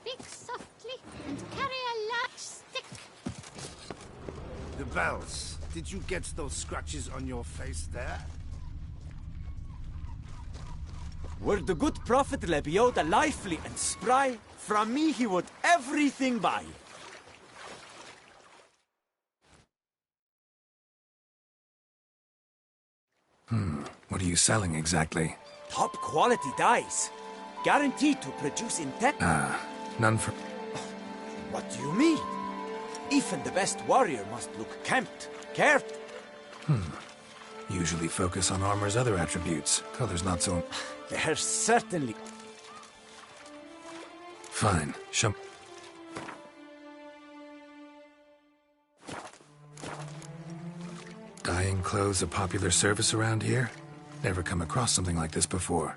Speak softly and carry a large stick. The bells. Did you get those scratches on your face there? Were the good prophet Lebioda lively and spry, from me he would everything buy. What are you selling exactly? Top quality dyes. Guaranteed to produce intent. None for... What do you mean? Even the best warrior must look kempt, cared. Usually focus on armor's other attributes. Color's not so... There's certainly... Fine. Show... Dyeing clothes a popular service around here? Never come across something like this before.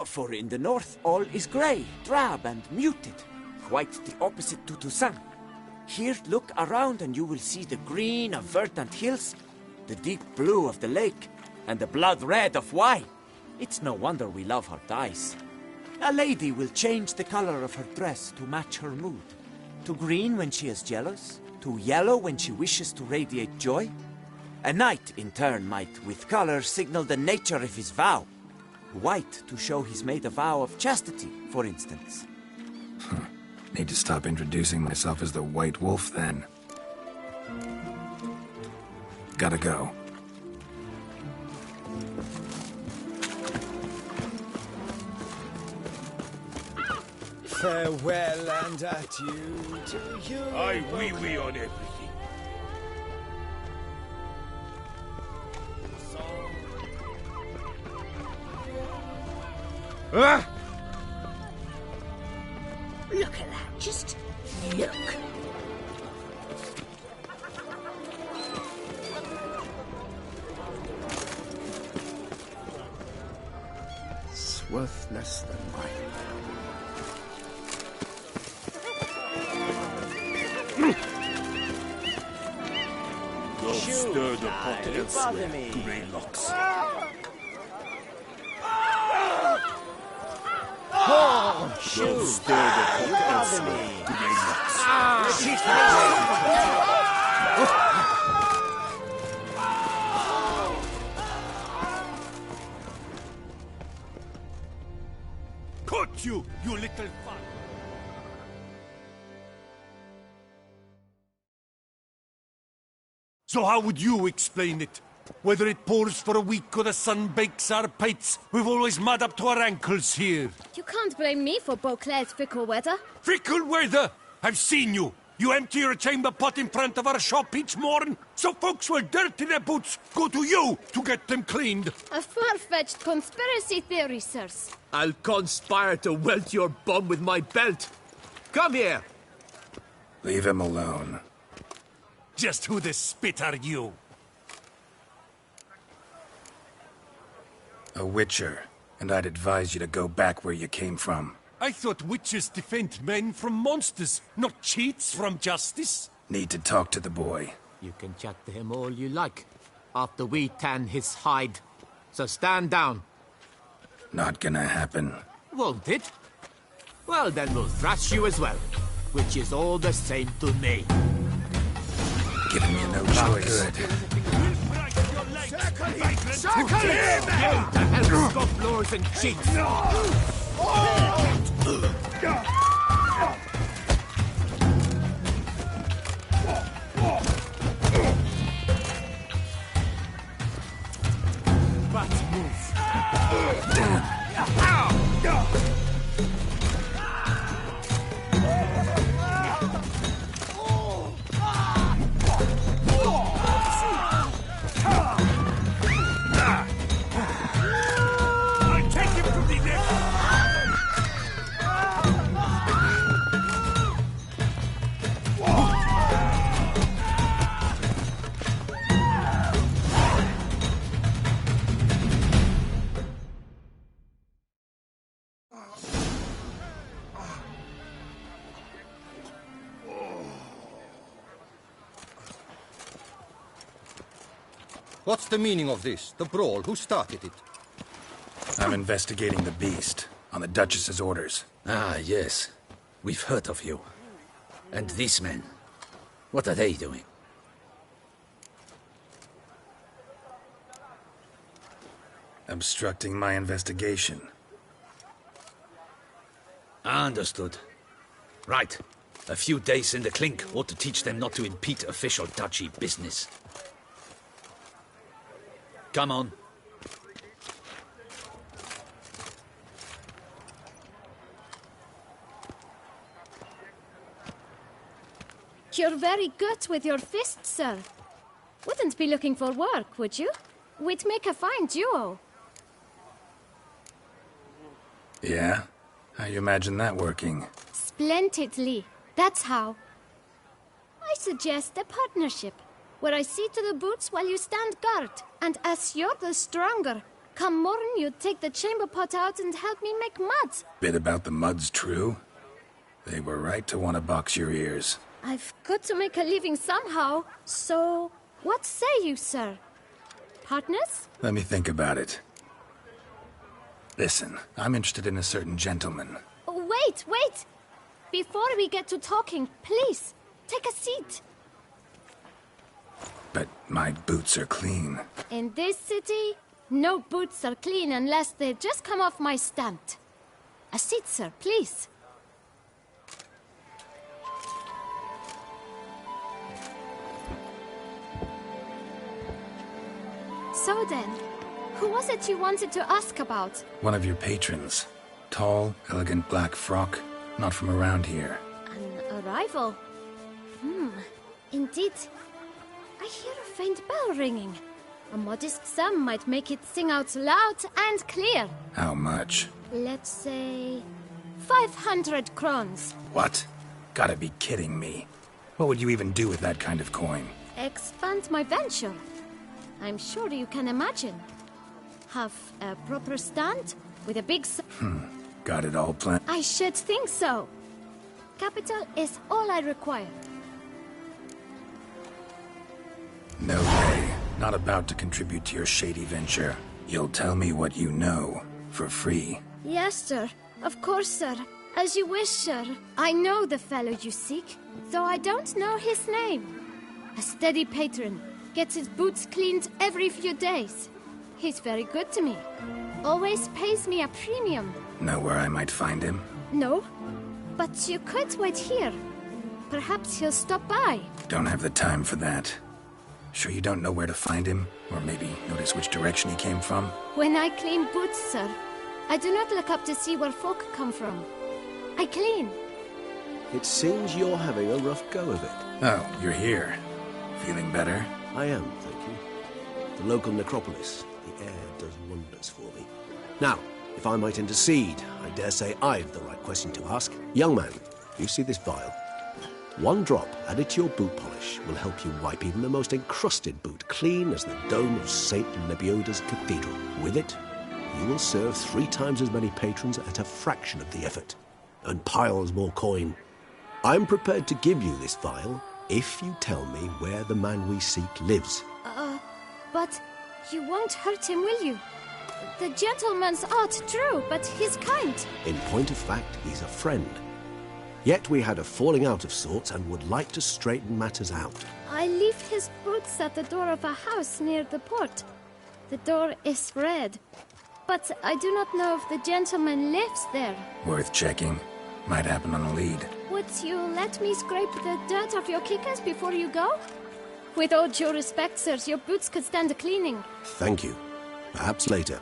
For in the north, all is grey, drab and muted. Quite the opposite to Toussaint. Here, look around and you will see the green of verdant hills, the deep blue of the lake, and the blood red of wine. It's no wonder we love her dyes. A lady will change the color of her dress to match her mood. To green when she is jealous, to yellow when she wishes to radiate joy. A knight, in turn, might, with color, signal the nature of his vow. White to show he's made a vow of chastity, for instance. Need to stop introducing myself as the White Wolf, then. Gotta go. Farewell and adieu to you. I wee on everything. Ah! Look at that, just look. It's worth less than mine. Don't stir the pot elsewhere, Greylocks. Don't stir the pot elsewhere, Greylocks. Caught you, you little fuck! So how would you explain it? Whether it pours for a week or the sun bakes our pates, we've always mud up to our ankles here. You can't blame me for Beauclair's fickle weather. Fickle weather! I've seen you! You empty your chamber pot in front of our shop each morn, so folks will dirty their boots go to you to get them cleaned. A far-fetched conspiracy theory, sirs. I'll conspire to welt your bum with my belt. Come here. Leave him alone. Just who the spit are you? A witcher, and I'd advise you to go back where you came from. I thought witches defend men from monsters, not cheats from justice. Need to talk to the boy. You can chat to him all you like, after we tan his hide. So stand down. Not gonna happen. Won't it? Well, then we'll thrash you as well, which is all the same to me. Giving you no choice. Circle him! To hell, scofflaws and cheats! Let's move. What's the meaning of this? The brawl? Who started it? I'm investigating the beast, on the Duchess's orders. Ah, yes. We've heard of you. And these men, what are they doing? Obstructing my investigation. Understood. Right. A few days in the clink ought to teach them not to impede official duchy business. Come on. You're very good with your fists, sir. Wouldn't be looking for work, would you? We'd make a fine duo. Yeah? How you imagine that working? Splendidly. That's how. I suggest a partnership, where I see to the boots while you stand guard. And as you're the stronger, come morn you take the chamber pot out and help me make mud. Bit about the mud's true? They were right to want to box your ears. I've got to make a living somehow, so what say you, sir? Partners? Let me think about it. Listen, I'm interested in a certain gentleman. Oh, wait! Before we get to talking, please, take a seat. But my boots are clean. In this city, no boots are clean unless they just come off my stand. A seat, sir, please. So then, who was it you wanted to ask about? One of your patrons. Tall, elegant black frock. Not from around here. An arrival? Indeed. I hear a faint bell ringing. A modest sum might make it sing out loud and clear. How much? Let's say 500 crowns. What? Gotta be kidding me. What would you even do with that kind of coin? Expand my venture. I'm sure you can imagine. Have a proper stand with a big... Got it all planned? I should think so. Capital is all I require. No way. Not about to contribute to your shady venture. You'll tell me what you know, for free. Yes, sir. Of course, sir. As you wish, sir. I know the fellow you seek, though I don't know his name. A steady patron. Gets his boots cleaned every few days. He's very good to me. Always pays me a premium. Know where I might find him? No, but you could wait here. Perhaps he'll stop by. Don't have the time for that. Sure you don't know where to find him? Or maybe notice which direction he came from? When I clean boots, sir, I do not look up to see where folk come from. I clean. It seems you're having a rough go of it. Oh, you're here. Feeling better? I am, thank you. The local necropolis. The air does wonders for me. Now, if I might intercede, I dare say I've the right question to ask. Young man, you see this vial? One drop added to your boot polish will help you wipe even the most encrusted boot clean as the dome of St. Lebioda's cathedral. With it, you will serve 3 times as many patrons at a fraction of the effort, and piles more coin. I'm prepared to give you this vial if you tell me where the man we seek lives. But you won't hurt him, will you? The gentleman's art, true, but he's kind. In point of fact, he's a friend. Yet we had a falling out of sorts and would like to straighten matters out. I leave his boots at the door of a house near the port. The door is red, but I do not know if the gentleman lives there. Worth checking. Might happen on a lead. Would you let me scrape the dirt off your kickers before you go? With all due respect, sirs, your boots could stand a cleaning. Thank you. Perhaps later.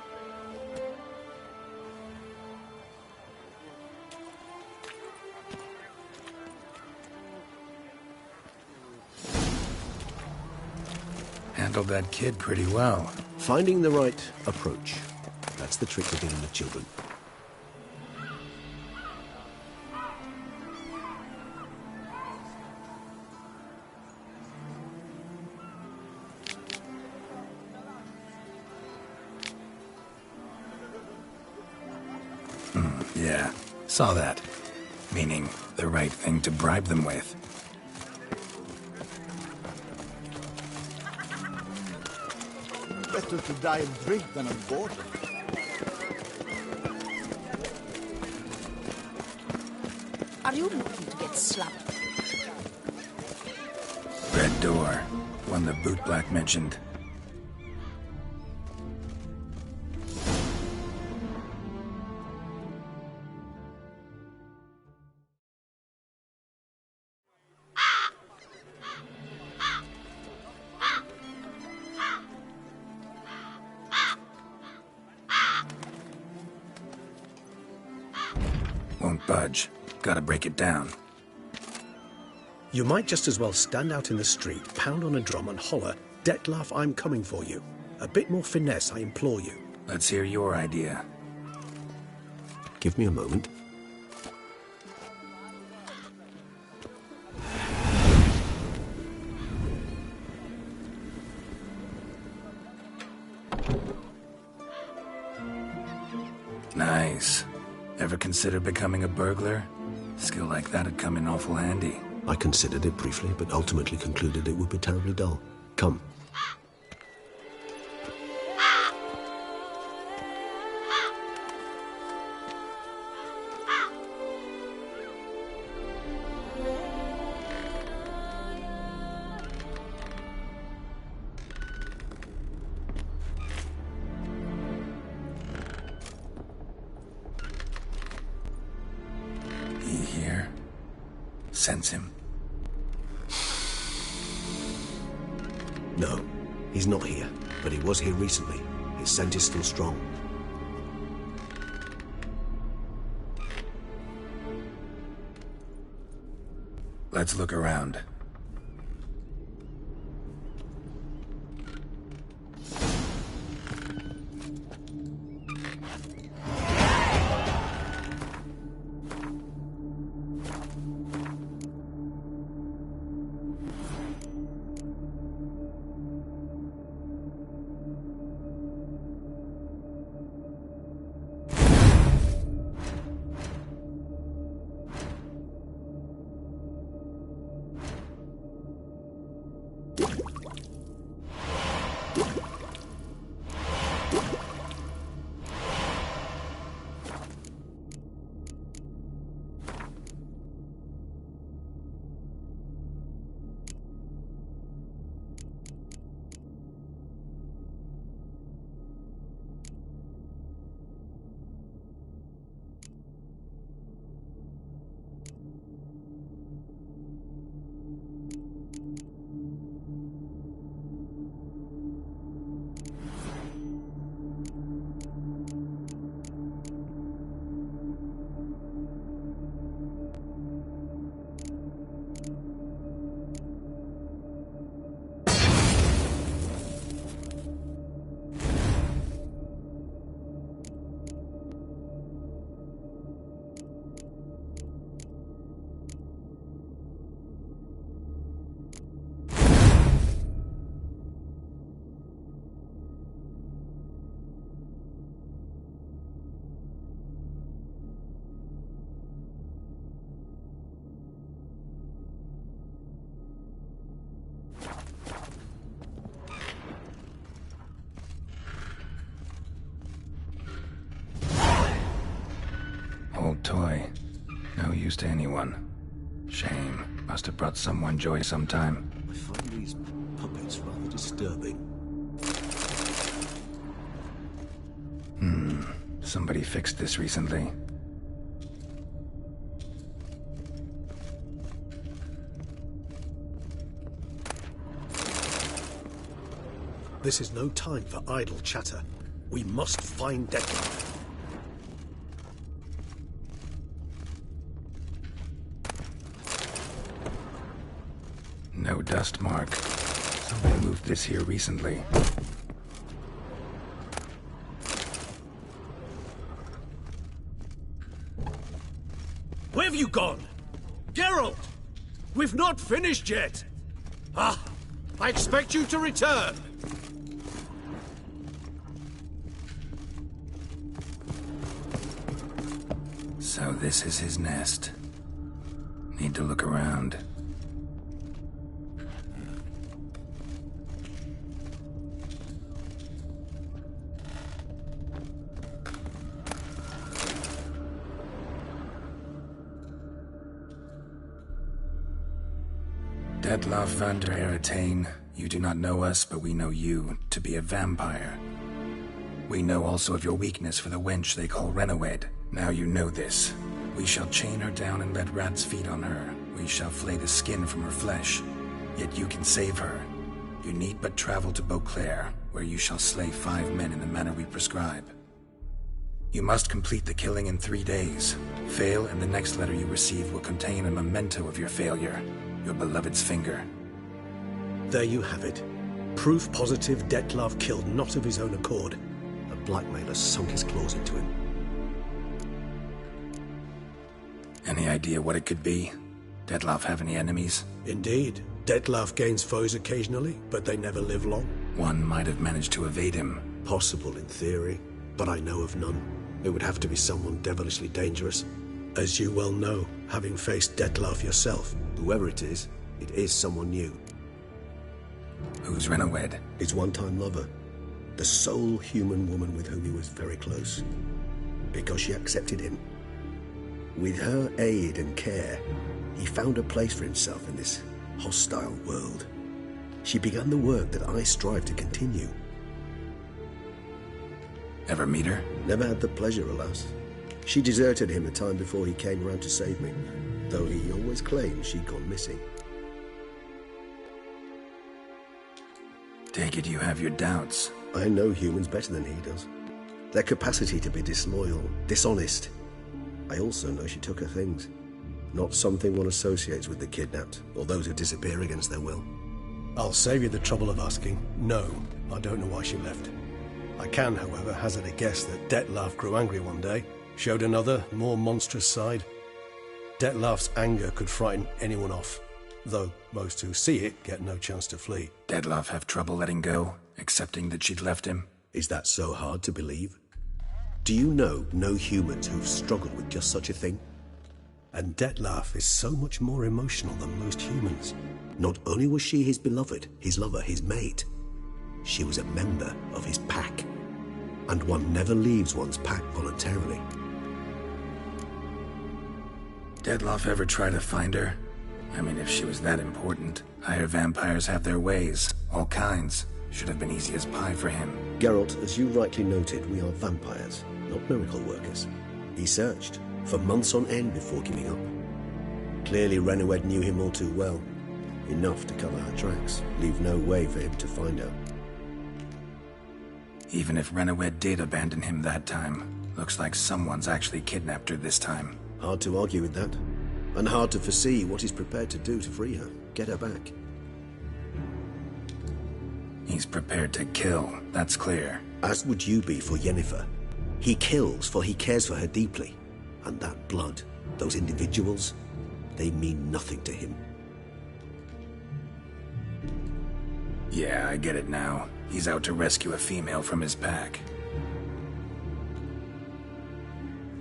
Handled that kid pretty well. Finding the right approach. That's the trick to dealing with children. Yeah, saw that. Meaning, the right thing to bribe them with. Better to die of drink than of boredom. Are you looking to get slapped? Red door. One the bootblack mentioned. Won't budge. Gotta break it down. You might just as well stand out in the street, pound on a drum and holler, "Dettlaff, I'm coming for you." A bit more finesse, I implore you. Let's hear your idea. Give me a moment. Nice. Ever consider becoming a burglar? Skill like that'd come in awful handy. I considered it briefly, but ultimately concluded it would be terribly dull. Come. He here? Sense him. No, he's not here, but he was here recently. His scent is still strong. Let's look around. Old toy. No use to anyone. Shame. Must have brought someone joy sometime. I find these puppets rather disturbing. Somebody fixed this recently. This is no time for idle chatter. We must find Dettlaff. No dust mark. Somebody moved this here recently. Where have you gone? Geralt! We've not finished yet! Ah! I expect you to return! So this is his nest. Need to look around. Dettlaff van der Eretain, you do not know us, but we know you to be a vampire. We know also of your weakness for the wench they call Renawed. Now you know this. We shall chain her down and let rats feed on her. We shall flay the skin from her flesh. Yet you can save her. You need but travel to Beauclair, where you shall slay 5 men in the manner we prescribe. You must complete the killing in 3 days. Fail, and the next letter you receive will contain a memento of your failure. Your beloved's finger. There you have it. Proof positive Dettlaff killed not of his own accord. A blackmailer sunk his claws into him. Any idea what it could be? Dettlaff have any enemies? Indeed. Dettlaff gains foes occasionally, but they never live long. One might have managed to evade him. Possible in theory, but I know of none. It would have to be someone devilishly dangerous. As you well know, having faced Dettlaff yourself, whoever it is someone new. Who's Renawed? His one-time lover. The sole human woman with whom he was very close. Because she accepted him. With her aid and care, he found a place for himself in this hostile world. She began the work that I strive to continue. Ever meet her? Never had the pleasure, alas. She deserted him a time before he came around to save me, though he always claimed she'd gone missing. Take it you have your doubts. I know humans better than he does. Their capacity to be disloyal, dishonest. I also know she took her things. Not something one associates with the kidnapped, or those who disappear against their will. I'll save you the trouble of asking. No, I don't know why she left. I can, however, hazard a guess that Dettlaff grew angry one day, showed another, more monstrous side. Dettlaff's anger could frighten anyone off, though most who see it get no chance to flee. Dettlaff have trouble letting go, accepting that she'd left him? Is that so hard to believe? Do you know no humans who've struggled with just such a thing? And Dettlaff is so much more emotional than most humans. Not only was she his beloved, his lover, his mate, she was a member of his pack. And one never leaves one's pack voluntarily. Dettlaff ever try to find her? I mean, if she was that important. Higher vampires have their ways, all kinds. Should have been easy as pie for him. Geralt, as you rightly noted, we are vampires, not miracle workers. He searched for months on end before giving up. Clearly Renawed knew him all too well. Enough to cover her tracks, leave no way for him to find her. Even if Renawed did abandon him that time, looks like someone's actually kidnapped her this time. Hard to argue with that. And hard to foresee what he's prepared to do to free her, get her back. He's prepared to kill, that's clear. As would you be for Yennefer. He kills for he cares for her deeply. And that blood, those individuals, they mean nothing to him. Yeah, I get it now. He's out to rescue a female from his pack.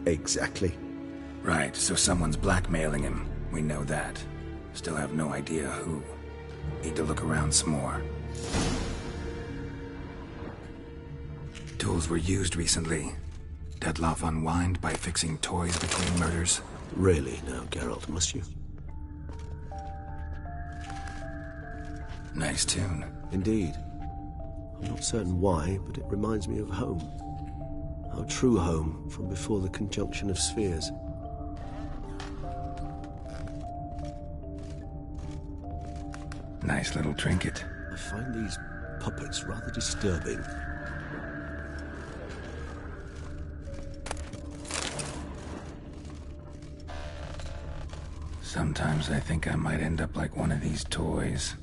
Exactly. Right, so someone's blackmailing him. We know that. Still have no idea who. Need to look around some more. Tools were used recently. Dettlaff unwind by fixing toys between murders. Really now, Geralt, must you? Nice tune. Indeed. I'm not certain why, but it reminds me of home. Our true home from before the conjunction of spheres. Nice little trinket. I find these puppets rather disturbing. Sometimes I think I might end up like one of these toys.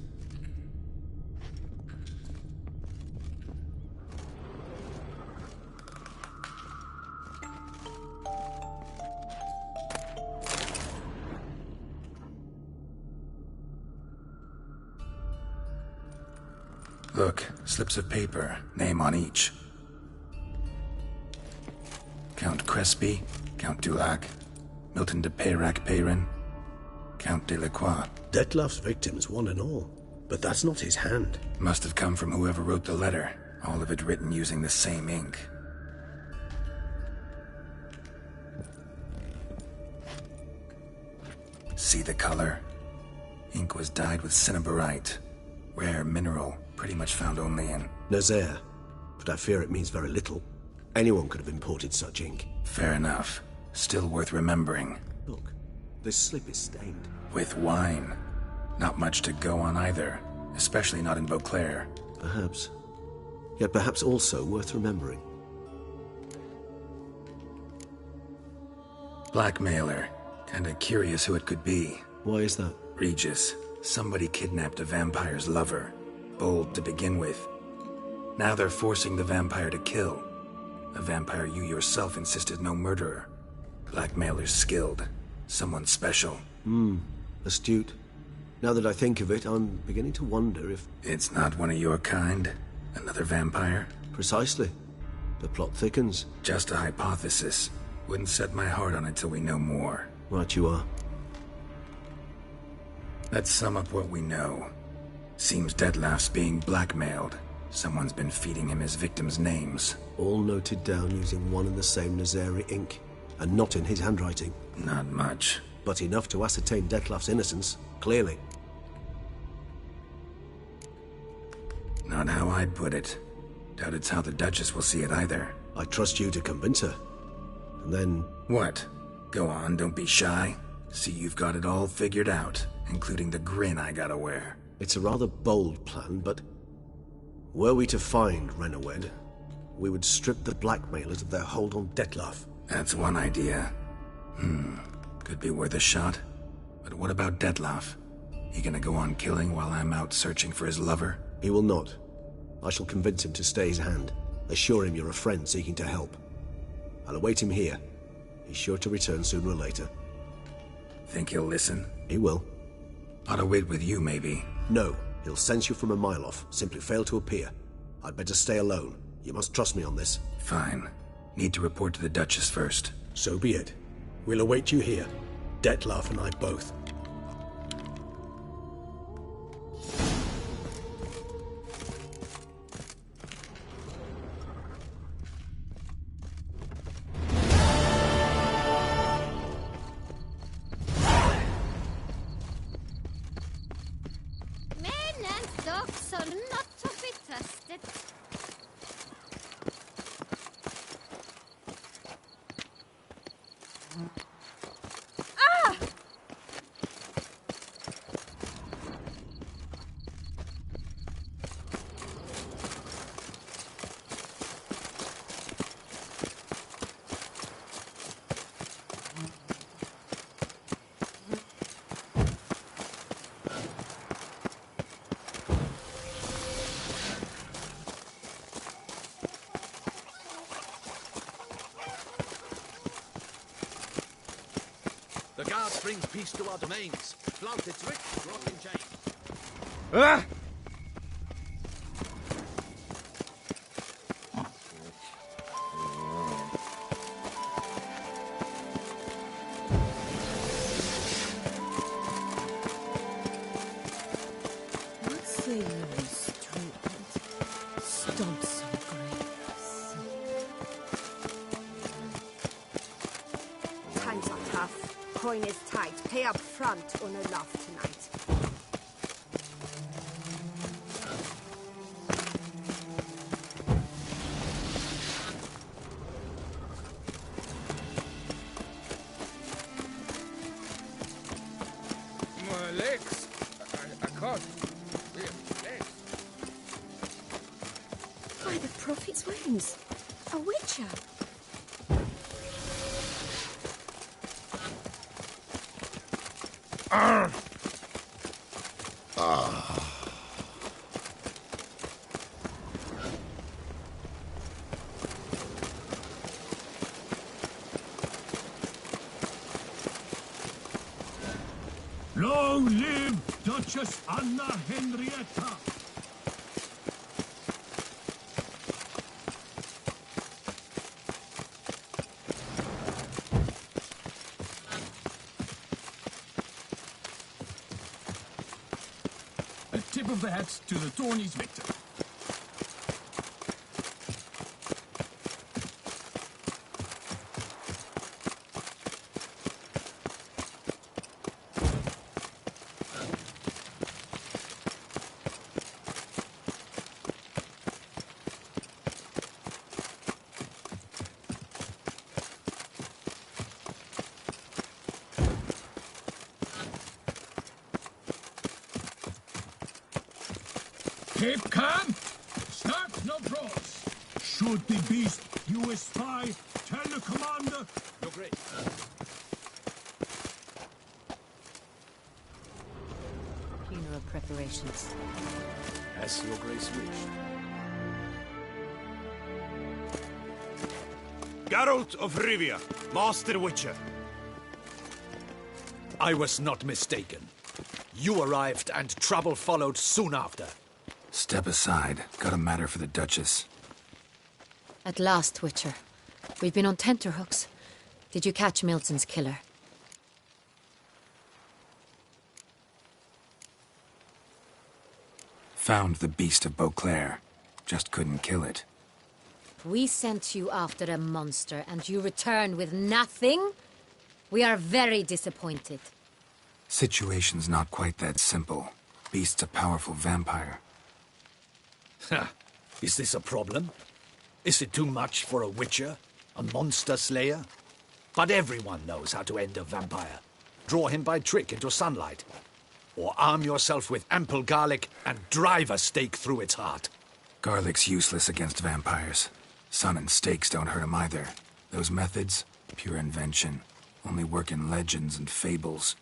Look, slips of paper, name on each. Count Crespi, Count Dulac, Milton de Peyrac-Peyrin, Count Delacroix. Dettlaff's victims, one and all. But that's not his hand. Must have come from whoever wrote the letter. All of it written using the same ink. See the color? Ink was dyed with cinnabarite. Rare mineral, pretty much found only in... Nazaire. But I fear it means very little. Anyone could have imported such ink. Fair enough. Still worth remembering. Look, this slip is stained. With wine. Not much to go on either. Especially not in Beauclair. Perhaps. Yet perhaps also worth remembering. Blackmailer. Kinda curious who it could be. Why is that? Regis. Somebody kidnapped a vampire's lover. Bold to begin with. Now they're forcing the vampire to kill. A vampire you yourself insisted no murderer. Blackmailer's skilled. Someone special. Astute. Now that I think of it, I'm beginning to wonder if... It's not one of your kind? Another vampire? Precisely. The plot thickens. Just a hypothesis. Wouldn't set my heart on it till we know more. Right you are. Let's sum up what we know. Seems Detlef's being blackmailed. Someone's been feeding him his victims' names. All noted down using one and the same Nazari ink. And not in his handwriting. Not much. But enough to ascertain Detlef's innocence, clearly. Not how I'd put it. Doubt it's how the Duchess will see it either. I trust you to convince her. And then... What? Go on, don't be shy. See you've got it all figured out, including the grin I gotta wear. It's a rather bold plan, but... Were we to find Renawed, we would strip the blackmailers of their hold on Detlef. That's one idea. Could be worth a shot. But what about Detlef? He gonna go on killing while I'm out searching for his lover? He will not. I shall convince him to stay his hand. Assure him you're a friend seeking to help. I'll await him here. He's sure to return sooner or later. Think he'll listen? He will. Ought to wait with you, maybe. No. He'll sense you from a mile off. Simply fail to appear. I'd better stay alone. You must trust me on this. Fine. Need to report to the Duchess first. So be it. We'll await you here. Detlef and I both. Men and dogs are not to be trusted. The guards bring peace to our domains. Flout its rich, brought in chains. Ah! What say you, stupid? Stomp some graves. Times are tough. Coin is tight. Pay up front or no love tonight. My legs. I can't. Legs. By the prophet's wings. A witcher. Long live Duchess Anna Henrietta! A tip of the hat to the Tawny's victor. Keep calm. Start no brawls. Shoot the beast. You espy. Tell the commander. Your Grace. Funeral preparations. As Your Grace wished. Geralt of Rivia, Master Witcher. I was not mistaken. You arrived and trouble followed soon after. Step aside. Got a matter for the Duchess. At last, Witcher. We've been on tenterhooks. Did you catch Milton's killer? Found the beast of Beauclair. Just couldn't kill it. We sent you after a monster, and you returned with nothing? We are very disappointed. Situation's not quite that simple. Beast's a powerful vampire. Ha! Is this a problem? Is it too much for a witcher? A monster slayer? But everyone knows how to end a vampire. Draw him by trick into sunlight. Or arm yourself with ample garlic and drive a stake through its heart. Garlic's useless against vampires. Sun and stakes don't hurt him either. Those methods, pure invention. Only work in legends and fables.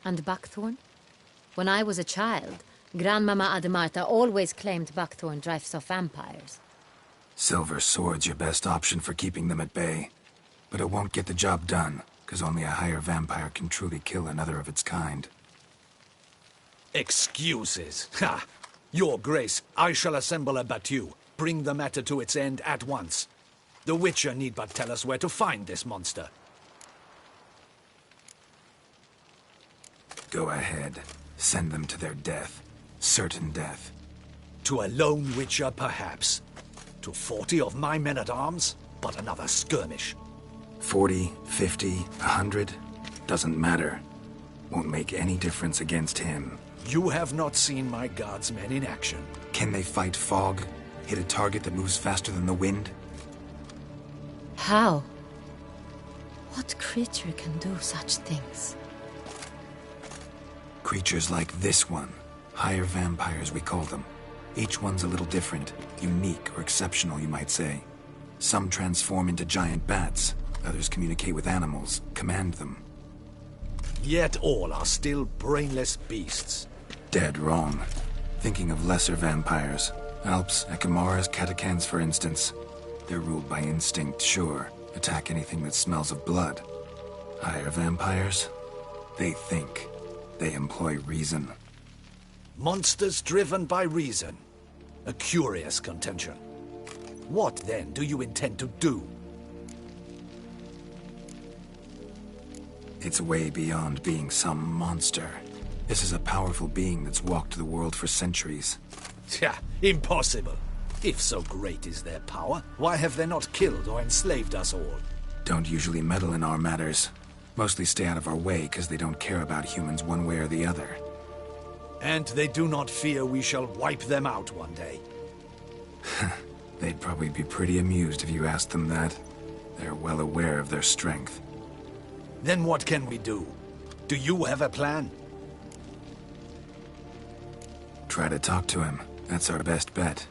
And buckthorn? When I was a child, Grandmama Ademarta always claimed buckthorn drives off vampires. Silver sword's your best option for keeping them at bay. But it won't get the job done, because only a higher vampire can truly kill another of its kind. Excuses. Ha! Your Grace, I shall assemble a battue. Bring the matter to its end at once. The Witcher need but tell us where to find this monster. Go ahead. Send them to their death. Certain death. To a lone Witcher, perhaps. To 40 of my men-at-arms, but another skirmish. 40, 50, 100? Doesn't matter. Won't make any difference against him. You have not seen my guardsmen in action. Can they fight fog? Hit a target that moves faster than the wind? How? What creature can do such things? Creatures like this one. Higher vampires, we call them. Each one's a little different. Unique or exceptional, you might say. Some transform into giant bats. Others communicate with animals, command them. Yet all are still brainless beasts. Dead wrong. Thinking of lesser vampires. Alps, Ekamaras, Catacans, for instance. They're ruled by instinct, sure. Attack anything that smells of blood. Higher vampires? They think. They employ reason. Monsters driven by reason. A curious contention. What, then, do you intend to do? It's way beyond being some monster. This is a powerful being that's walked the world for centuries. Yeah, impossible. If so great is their power, why have they not killed or enslaved us all? Don't usually meddle in our matters. Mostly stay out of our way because they don't care about humans one way or the other. And they do not fear we shall wipe them out one day. They'd probably be pretty amused if you asked them that. They're well aware of their strength. Then what can we do? Do you have a plan? Try to talk to him. That's our best bet.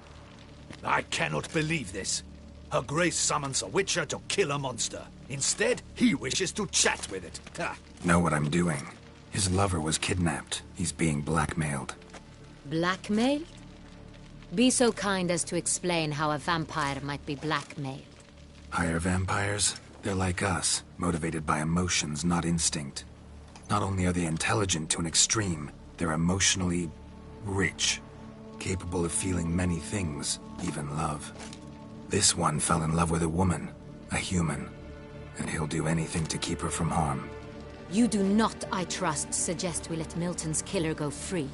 I cannot believe this. Her Grace summons a Witcher to kill a monster. Instead, he wishes to chat with it. Ha. Know what I'm doing. His lover was kidnapped. He's being blackmailed. Blackmailed? Be so kind as to explain how a vampire might be blackmailed. Higher vampires? They're like us, motivated by emotions, not instinct. Not only are they intelligent to an extreme, they're emotionally rich. Capable of feeling many things, even love. This one fell in love with a woman, a human, and he'll do anything to keep her from harm. You do not, I trust, suggest we let Milton's killer go free.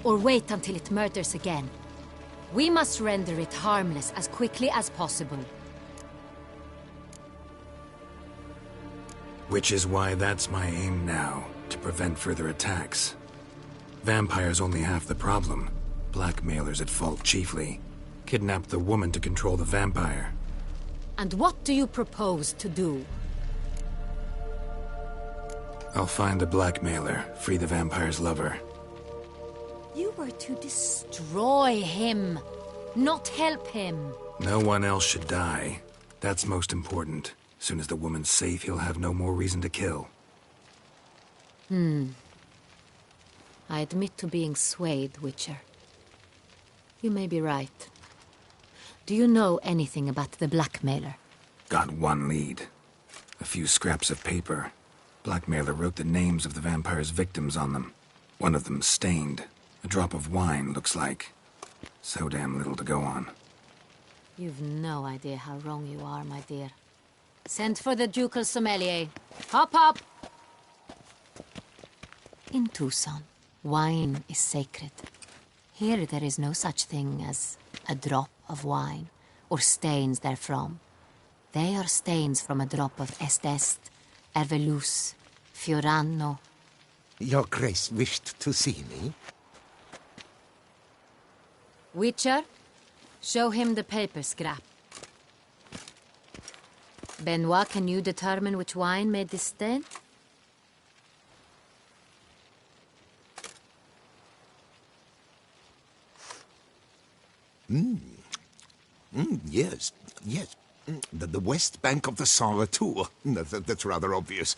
Or wait until it murders again. We must render it harmless as quickly as possible. Which is why that's my aim now, to prevent further attacks. Vampires only half the problem. Blackmailers at fault chiefly. Kidnap the woman to control the vampire. And what do you propose to do? I'll find the blackmailer, free the vampire's lover. You were to destroy him, not help him. No one else should die. That's most important. As soon as the woman's safe, he'll have no more reason to kill. I admit to being swayed, Witcher. You may be right. Do you know anything about the blackmailer? Got one lead. A few scraps of paper. Blackmailer wrote the names of the vampire's victims on them. One of them stained. A drop of wine, looks like. So damn little to go on. You've no idea how wrong you are, my dear. Send for the ducal sommelier. Hop, hop! In Tucson, wine is sacred. Here there is no such thing as a drop of wine, or stains therefrom. They are stains from a drop of Est, Ervelus, Fiorano. Your Grace wished to see me? Witcher, show him the paper scrap. Benoit, can you determine which wine made this stain? Yes. The west bank of the Saint Retour. That's rather obvious.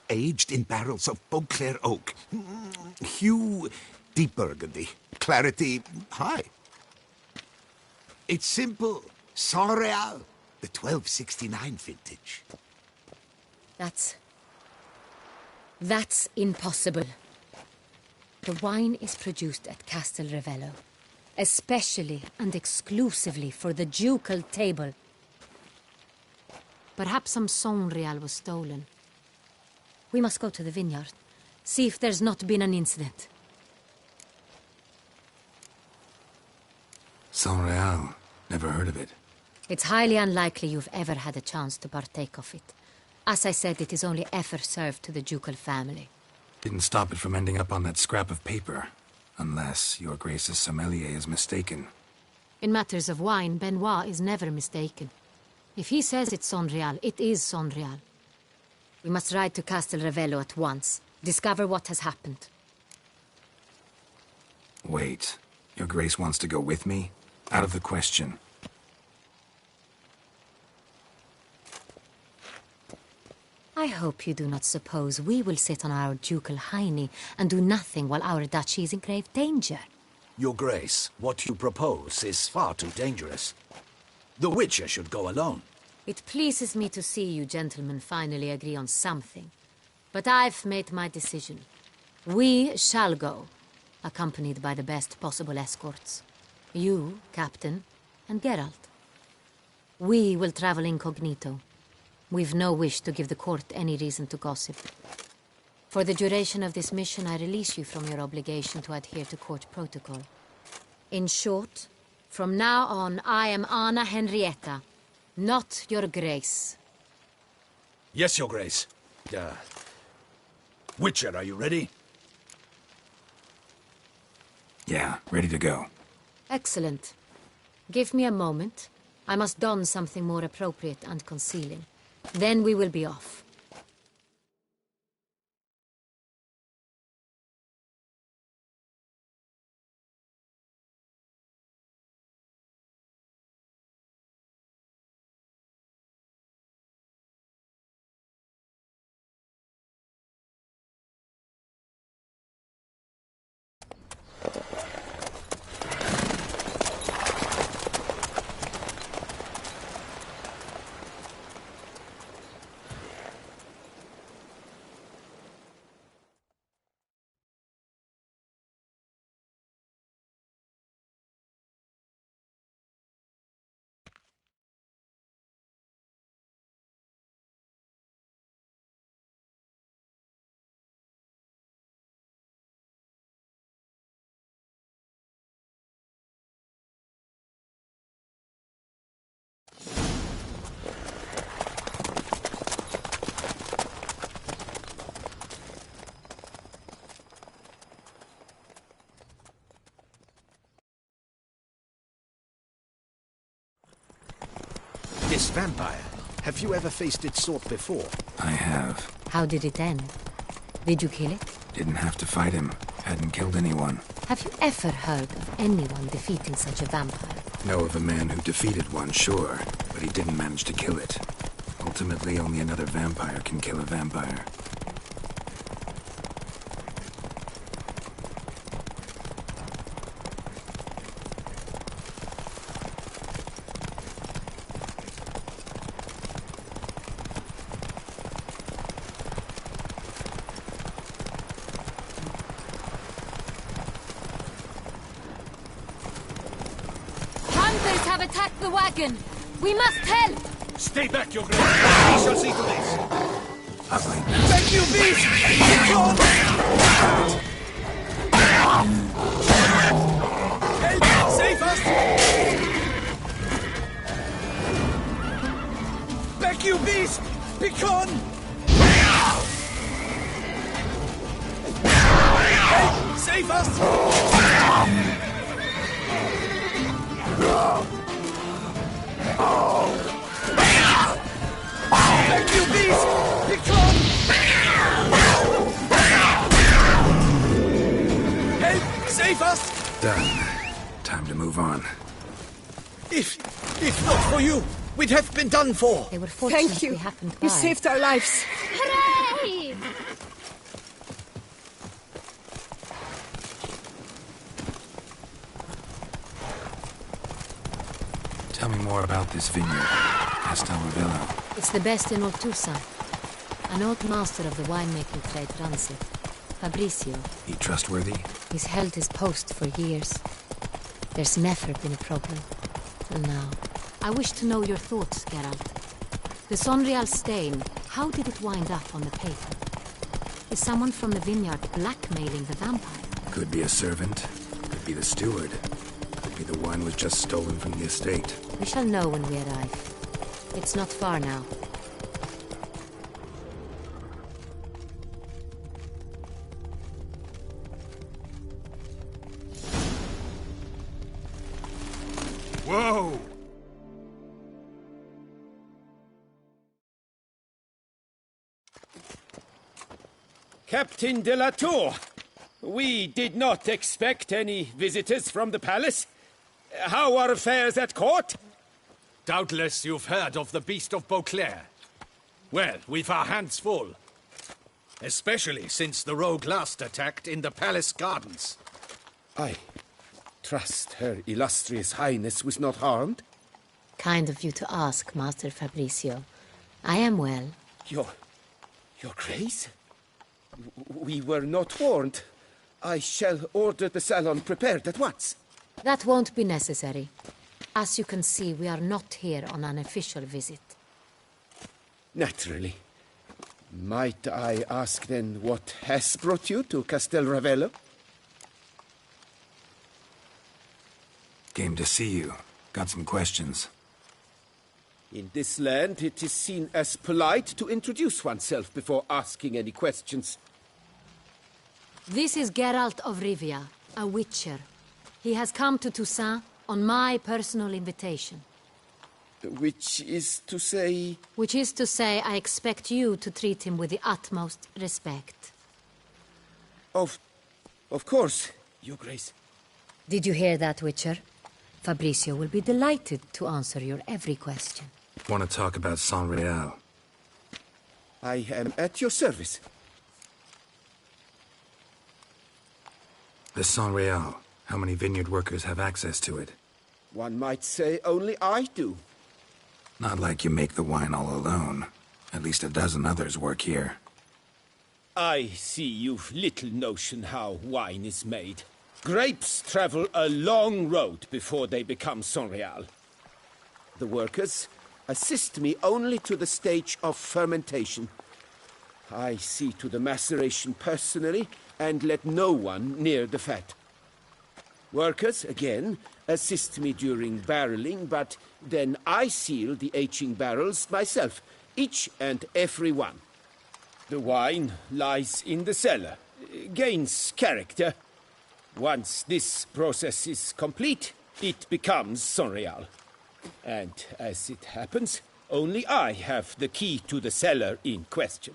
Aged in barrels of Beauclair oak. Hue, deep burgundy. Clarity, high. It's simple. Saint Real, the 1269 vintage. That's impossible. The wine is produced at Castel Revello, especially and exclusively for the ducal table. Perhaps some Saint Real was stolen. We must go to the vineyard, see if there's not been an incident. Saint Real. Never heard of it. It's highly unlikely you've ever had a chance to partake of it. As I said, it is only ever served to the ducal family. Didn't stop it from ending up on that scrap of paper. Unless your Grace's sommelier is mistaken. In matters of wine, Benoit is never mistaken. If he says it's Saint Real, it is Saint Real. We must ride to Castel Revello at once. Discover what has happened. Wait. Your Grace wants to go with me? Out of the question. I hope you do not suppose we will sit on our ducal hiney and do nothing while our duchy is in grave danger. Your Grace, what you propose is far too dangerous. The Witcher should go alone. It pleases me to see you gentlemen finally agree on something. But I've made my decision. We shall go, accompanied by the best possible escorts. You, Captain, and Geralt. We will travel incognito. We've no wish to give the court any reason to gossip. For the duration of this mission, I release you from your obligation to adhere to court protocol. In short, from now on, I am Anna Henrietta, not your Grace. Yes, Your Grace. Witcher, are you ready? Yeah, ready to go. Excellent. Give me a moment. I must don something more appropriate and concealing. Then we will be off. This vampire, have you ever faced its sort before? I have. How did it end? Did you kill it? Didn't have to fight him. Hadn't killed anyone. Have you ever heard of anyone defeating such a vampire? Know of a man who defeated one, sure, but he didn't manage to kill it. Ultimately, only another vampire can kill a vampire. Hunters have attacked the wagon! We must help! Stay back, your grace. We shall see to this. Ugly. Thank you, beast! Help! Save us! Back, you beast! Begone! Help! Save us! Thank you, beast! Begone! Help! Save us! Done. Time to move on. If not for you, we'd have been done for. They were fortunate Thank you. we happened by. You saved our lives. Hooray! Tell me more about this vineyard. Castel Ravello. It's the best in all Toussaint. An old master of the winemaking trade runs it. Fabricio. He trustworthy? He's held his post for years. There's never been a problem. Till now. I wish to know your thoughts, Geralt. The Sonreal stain, how did it wind up on the paper? Is someone from the vineyard blackmailing the vampire? Could be a servant. Could be the steward. Could be the wine was just stolen from the estate. We shall know when we arrive. It's not far now. Whoa! Captain de la Tour, we did not expect any visitors from the palace. How are affairs at court? Doubtless you've heard of the Beast of Beauclair. Well, we've our hands full. Especially since the rogue last attacked in the palace gardens. I trust Her Illustrious Highness was not harmed? Kind of you to ask, Master Fabricio. I am well. Your Grace? We were not warned. I shall order the salon prepared at once. That won't be necessary. As you can see, we are not here on an official visit. Naturally. Might I ask then what has brought you to Castel Ravello? Came to see you. Got some questions. In this land, it is seen as polite to introduce oneself before asking any questions. This is Geralt of Rivia, a witcher. He has come to Toussaint on my personal invitation. Which is to say... Which is to say, I expect you to treat him with the utmost respect. Of course, Your Grace. Did you hear that, Witcher? Fabricio will be delighted to answer your every question. Want to talk about Sonreal? I am at your service. The Sonreal. How many vineyard workers have access to it? One might say only I do. Not like you make the wine all alone. At least a dozen others work here. I see you've little notion how wine is made. Grapes travel a long road before they become Sonreal. The workers assist me only to the stage of fermentation. I see to the maceration personally and let no one near the fat. Workers, again, assist me during barreling, but then I seal the aging barrels myself, each and every one. The wine lies in the cellar, gains character. Once this process is complete, it becomes Sonreal. And as it happens, only I have the key to the cellar in question.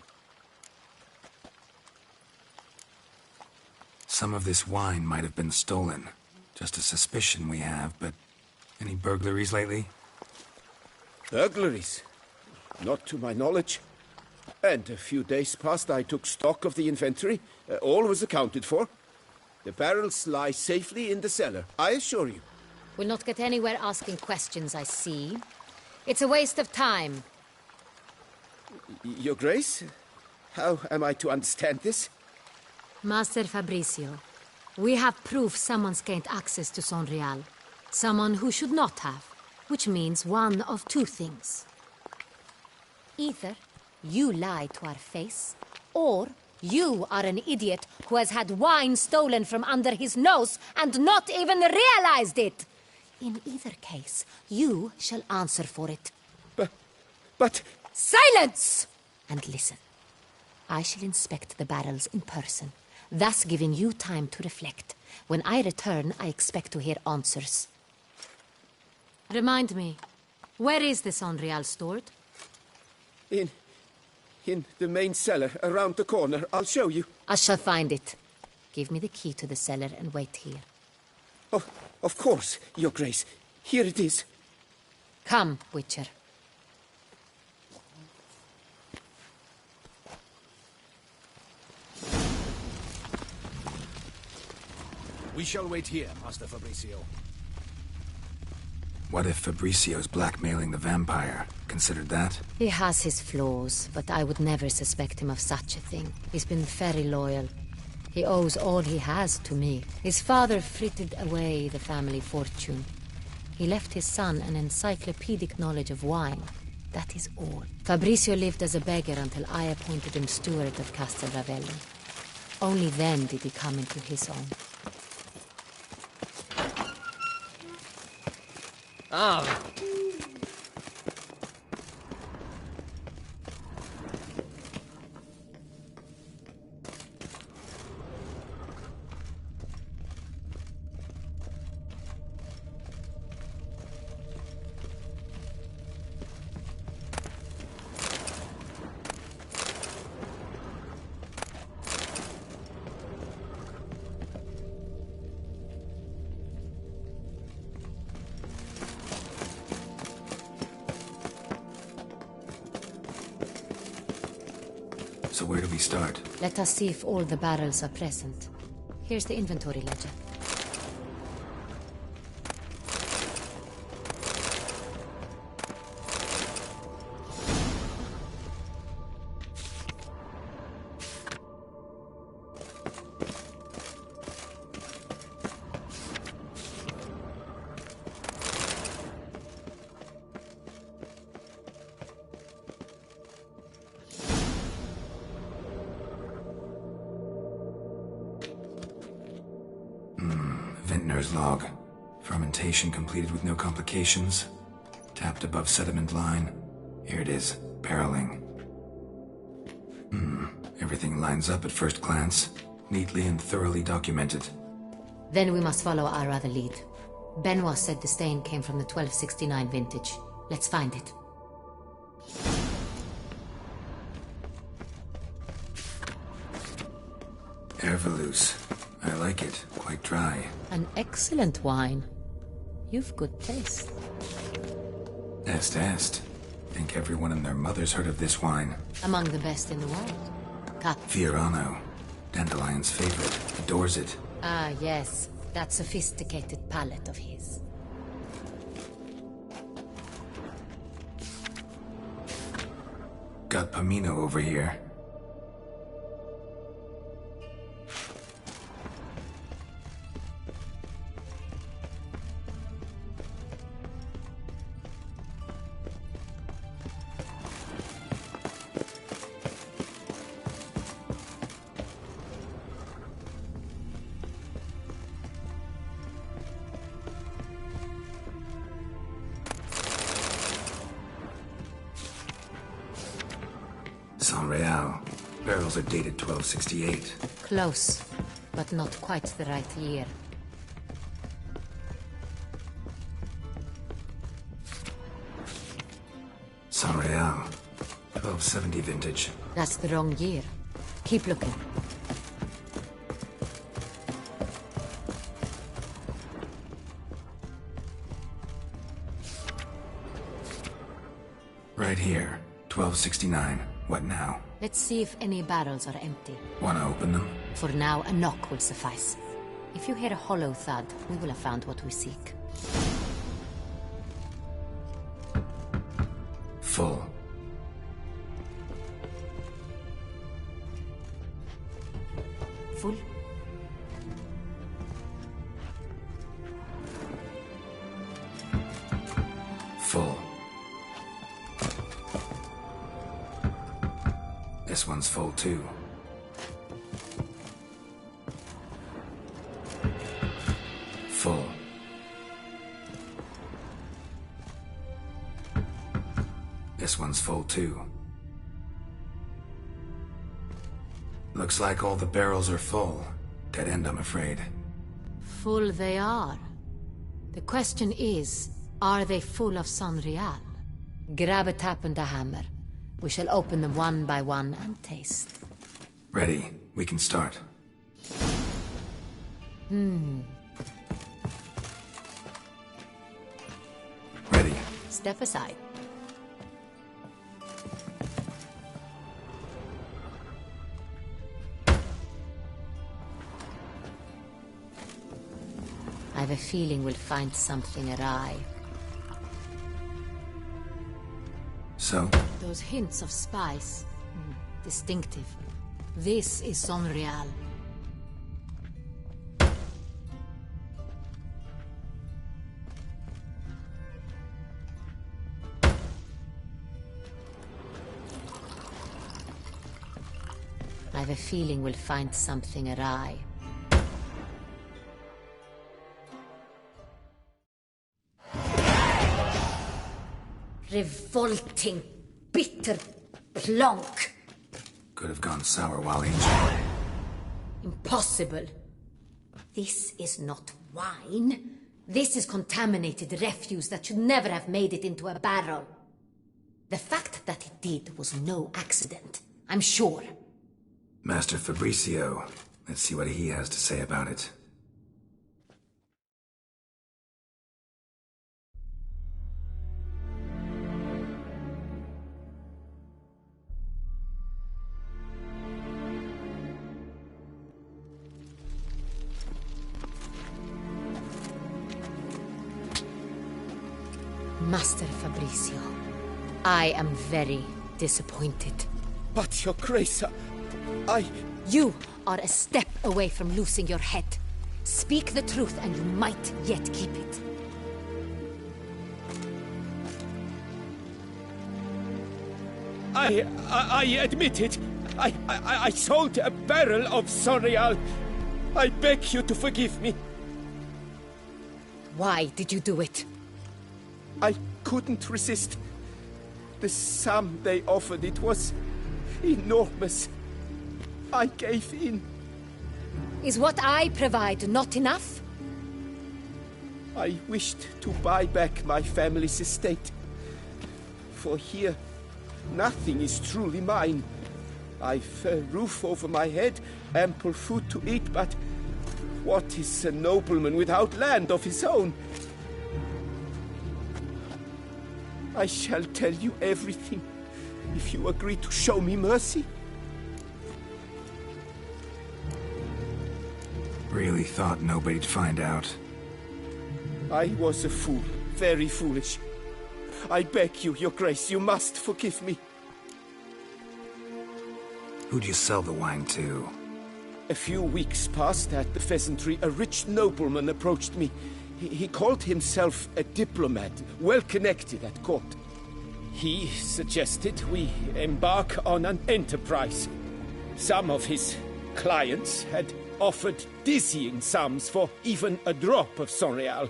Some of this wine might have been stolen. Just a suspicion we have, but any burglaries lately? Burglaries? Not to my knowledge. And a few days past I took stock of the inventory. All was accounted for. The barrels lie safely in the cellar, I assure you. We'll not get anywhere asking questions, I see. It's a waste of time. Your Grace? How am I to understand this? Master Fabricio, we have proof someone's gained access to Sonreal. Someone who should not have. Which means one of two things. Either you lie to our face, or you are an idiot who has had wine stolen from under his nose and not even realized it. In either case, you shall answer for it. But... Silence! And listen. I shall inspect the barrels in person, thus giving you time to reflect. When I return, I expect to hear answers. Remind me, where is the Sonreal stored? In the main cellar, around the corner. I'll show you. I shall find it. Give me the key to the cellar and wait here. Oh, of course, Your Grace. Here it is. Come, Witcher. We shall wait here, Master Fabricio. What if Fabricio's blackmailing the vampire? Considered that? He has his flaws, but I would never suspect him of such a thing. He's been very loyal. He owes all he has to me. His father frittered away the family fortune. He left his son an encyclopedic knowledge of wine. That is all. Fabricio lived as a beggar until I appointed him steward of Castel Ravelli. Only then did he come into his own. Ah. So where do we start? Let us see if all the barrels are present. Here's the inventory ledger. Vintner's log. Fermentation completed with no complications. Tapped above sediment line. Here it is. Barreling. Everything lines up at first glance. Neatly and thoroughly documented. Then we must follow our other lead. Benoit said the stain came from the 1269 vintage. Let's find it. Herveloos. I like it. Quite dry. An excellent wine. You've good taste. Est. Think everyone and their mother's heard of this wine. Among the best in the world. Fiorano. Dandelion's favorite. Adores it. Ah, yes. That sophisticated palate of his. Got Pomino over here. Sonreal. Barrels are dated 1268. Close, but not quite the right year. Sonreal. 1270 vintage. That's the wrong year. Keep looking. Right here. 1269. What now? Let's see if any barrels are empty. Wanna open them? For now, a knock will suffice. If you hear a hollow thud, we will have found what we seek. Full. Full? Full. This one's full too. Full. This one's full too. Looks like all the barrels are full. Dead end, I'm afraid. Full they are. The question is, are they full of Sonreal? Grab a tap and a hammer. We shall open them one by one and taste. Ready. We can start. Ready. Step aside. I have a feeling we'll find something awry. So? Those hints of spice. Distinctive. This is Sonreal. I have a feeling we'll find something awry. Revolting, bitter plonk. Could have gone sour while aging. Impossible. This is not wine. This is contaminated refuse that should never have made it into a barrel. The fact that it did was no accident, I'm sure. Master Fabricio. Let's see what he has to say about it. Master Fabricio, I am very disappointed. But, Your Grace, You are a step away from losing your head. Speak the truth and you might yet keep it. I admit it. I sold a barrel of Sonreal. I beg you to forgive me. Why did you do it? I couldn't resist. The sum they offered, it was enormous. I gave in. Is what I provide not enough? I wished to buy back my family's estate. For here, nothing is truly mine. I've a roof over my head, ample food to eat, but what is a nobleman without land of his own? I shall tell you everything, if you agree to show me mercy. Really thought nobody'd find out. I was a fool, very foolish. I beg you, Your Grace, you must forgive me. Who'd you sell the wine to? A few weeks past at the Pheasantry, a rich nobleman approached me. He called himself a diplomat, well-connected at court. He suggested we embark on an enterprise. Some of his clients had offered dizzying sums for even a drop of Sonreal.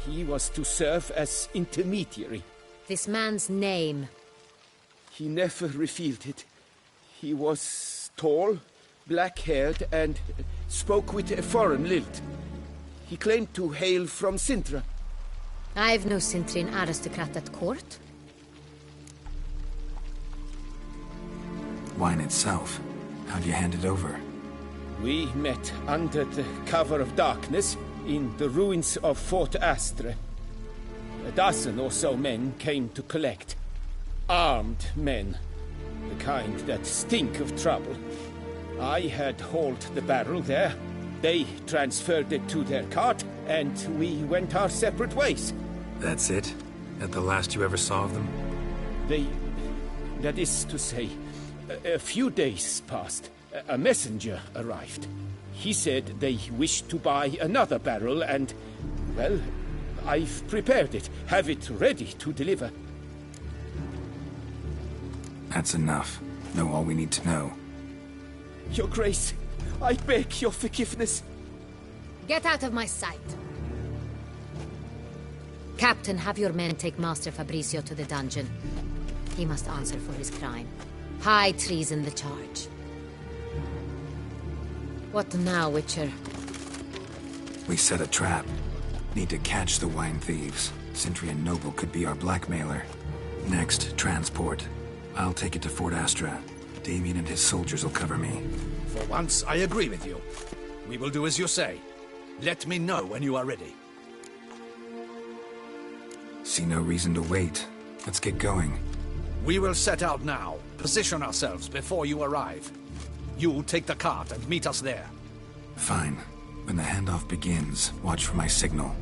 He was to serve as intermediary. This man's name? He never revealed it. He was tall, black-haired, and spoke with a foreign lilt. He claimed to hail from Sintra. I've no Sintrian aristocrat at court. Wine itself. How'd you hand it over? We met under the cover of darkness in the ruins of Fort Astre. A dozen or so men came to collect. armed men. The kind that stink of trouble. I had hauled the barrel there. They transferred it to their cart, and we went our separate ways. That's it? At the last you ever saw of them? That is to say, a few days passed. A messenger arrived. He said they wished to buy another barrel and, well, I've prepared it. Have it ready to deliver. That's enough. Know all we need to know. Your Grace, I beg your forgiveness. Get out of my sight. Captain, have your men take Master Fabrizio to the dungeon. He must answer for his crime. High treason the charge. What now, Witcher? We set a trap. Need to catch the wine thieves. Sintry and Noble could be our blackmailer. Next, transport. I'll take it to Fort Astra. Damien and his soldiers will cover me. For once, I agree with you. We will do as you say. Let me know when you are ready. See no reason to wait. Let's get going. We will set out now. Position ourselves before you arrive. You take the cart and meet us there. Fine. When the handoff begins, watch for my signal.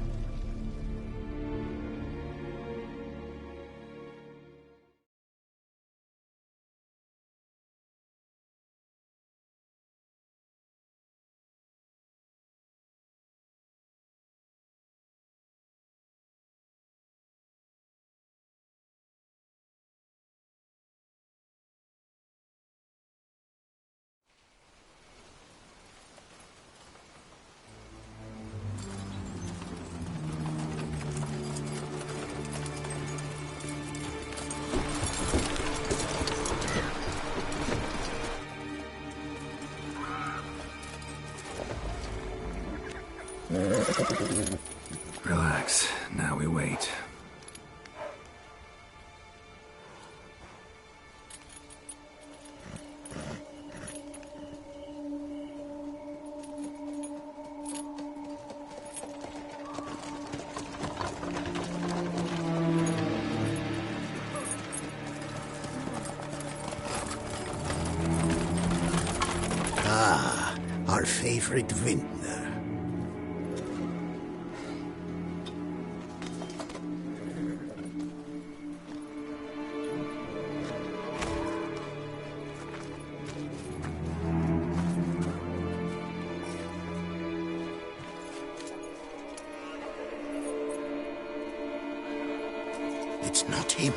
Relax. Now we wait. Ah, our favorite vintner. It's not him.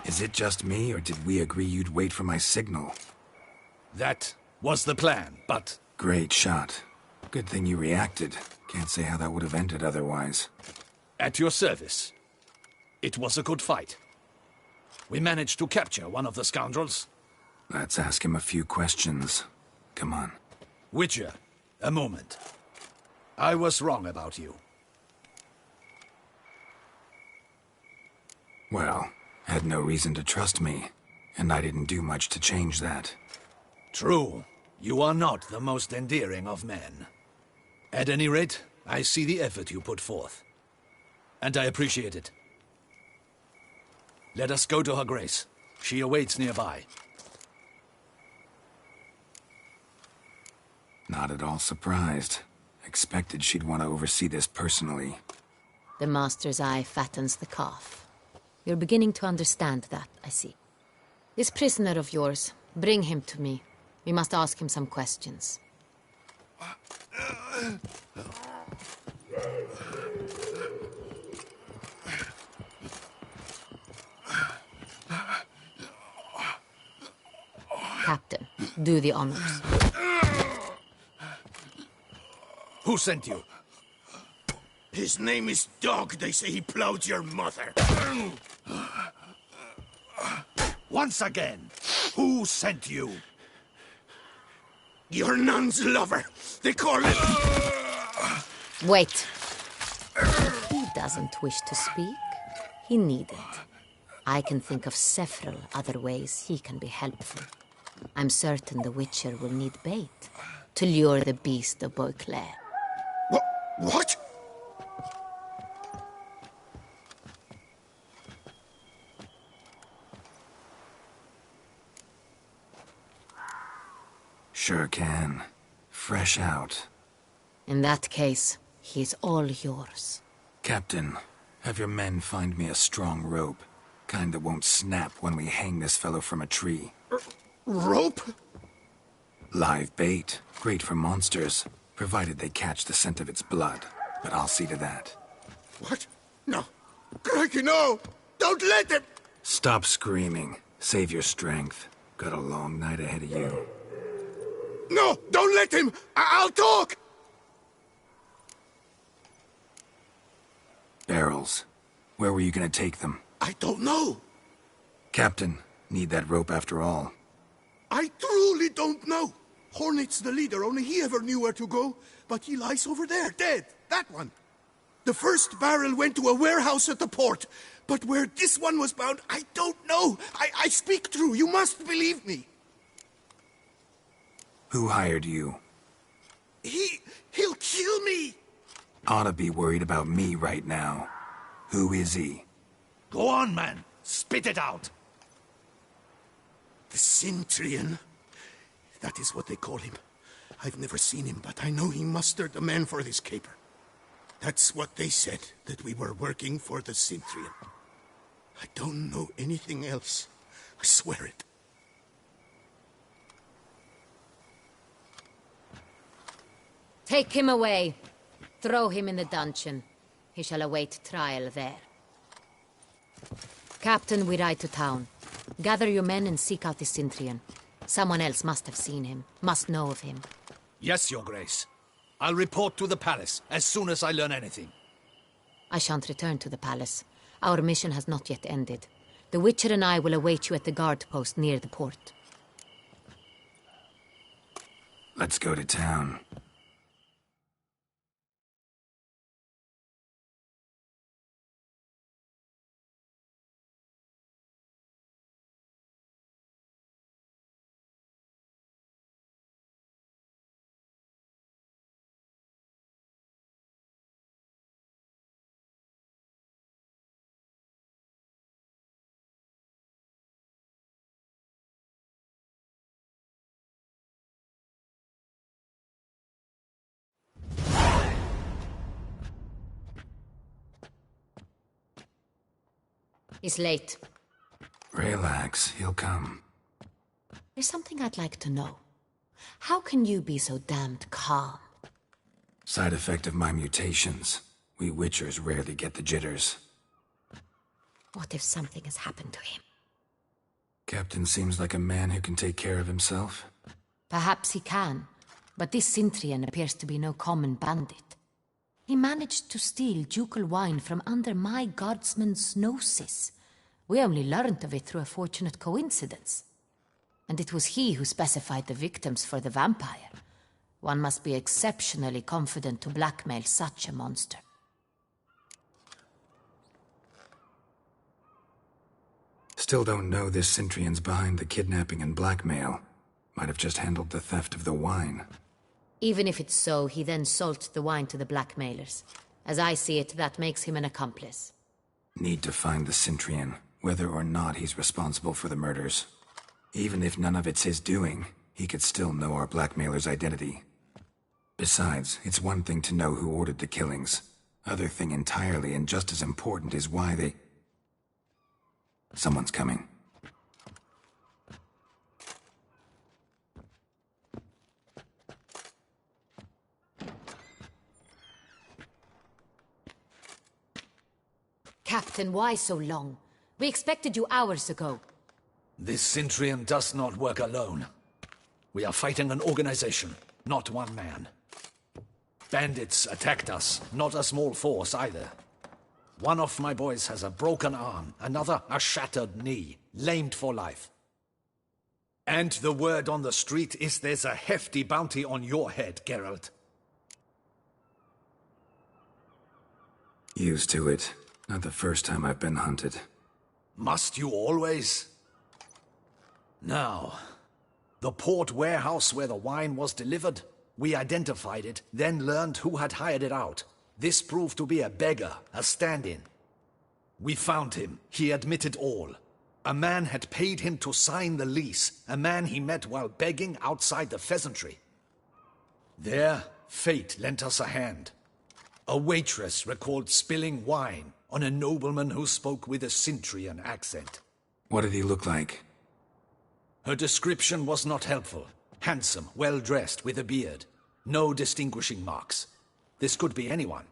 Is it just me, or did we agree you'd wait for my signal? That was the plan, but... Great shot. Good thing you reacted. Can't say how that would have ended otherwise. At your service. It was a good fight. We managed to capture one of the scoundrels. Let's ask him a few questions. Come on. Witcher, a moment. I was wrong about you. Well, had no reason to trust me, and I didn't do much to change that. True. You are not the most endearing of men. At any rate, I see the effort you put forth. And I appreciate it. Let us go to her grace. She awaits nearby. Not at all surprised. Expected she'd want to oversee this personally. The Master's eye fattens the calf. You're beginning to understand that, I see. This prisoner of yours, bring him to me. We must ask him some questions. Captain, do the honors. Who sent you? His name is Dog. They say he plowed your mother. Once again, who sent you? Your nun's lover. They call it... Wait. If he doesn't wish to speak, he needn't. I can think of several other ways he can be helpful. I'm certain the Witcher will need bait to lure the beast of Beauclair. What? Sure can. Fresh out. In that case, he's all yours. Captain, have your men find me a strong rope. Kind that won't snap when we hang this fellow from a tree. Rope? Live bait. Great for monsters, provided they catch the scent of its blood. But I'll see to that. What? No. Crikey, no! Don't let him! Stop screaming. Save your strength. Got a long night ahead of you. No! Don't let him! I'll talk! Barrels. Where were you gonna take them? I don't know. Captain, need that rope after all. I truly don't know. Hornet's the leader, only he ever knew where to go. But he lies over there, dead. That one. The first barrel went to a warehouse at the port. But where this one was bound, I don't know. I speak true. You must believe me. Who hired you? He'll kill me. Ought to be worried about me right now. Who is he? Go on, man. Spit it out. The Cintrian. That is what they call him. I've never seen him, but I know he mustered the men for this caper. That's what they said, that we were working for the Cintrian. I don't know anything else. I swear it. Take him away. Throw him in the dungeon. He shall await trial there. Captain, we ride to town. Gather your men and seek out the Cintrian. Someone else must have seen him, must know of him. Yes, Your Grace. I'll report to the palace as soon as I learn anything. I shan't return to the palace. Our mission has not yet ended. The Witcher and I will await you at the guard post near the port. Let's go to town. It's late. Relax, he'll come. There's something I'd like to know. How can you be so damned calm? Side effect of my mutations. We Witchers rarely get the jitters. What if something has happened to him? Captain seems like a man who can take care of himself. Perhaps he can, but this Cintrian appears to be no common bandit. He managed to steal ducal wine from under my guardsman's noses. We only learned of it through a fortunate coincidence. And it was he who specified the victims for the vampire. One must be exceptionally confident to blackmail such a monster. Still don't know this Cintrian's behind the kidnapping and blackmail. Might have just handled the theft of the wine. Even if it's so, he then sold the wine to the blackmailers. As I see it, that makes him an accomplice. Need to find the Cintrian, whether or not he's responsible for the murders. Even if none of it's his doing, he could still know our blackmailer's identity. Besides, it's one thing to know who ordered the killings. Other thing entirely, and just as important, is why they... Someone's coming. Captain, why so long? We expected you hours ago. This Cintrian does not work alone. We are fighting an organization, not one man. Bandits attacked us, not a small force either. One of my boys has a broken arm, another a shattered knee, lamed for life. And the word on the street is there's a hefty bounty on your head, Geralt. Used to it. Not the first time I've been hunted. Must you always? Now, the port warehouse where the wine was delivered, we identified it, then learned who had hired it out. This proved to be a beggar, a stand-in. We found him. He admitted all. A man had paid him to sign the lease, a man he met while begging outside the pheasantry. There, fate lent us a hand. A waitress recalled spilling wine on a nobleman who spoke with a Cintrian accent. What did he look like? Her description was not helpful. Handsome, well-dressed, with a beard. No distinguishing marks. This could be anyone.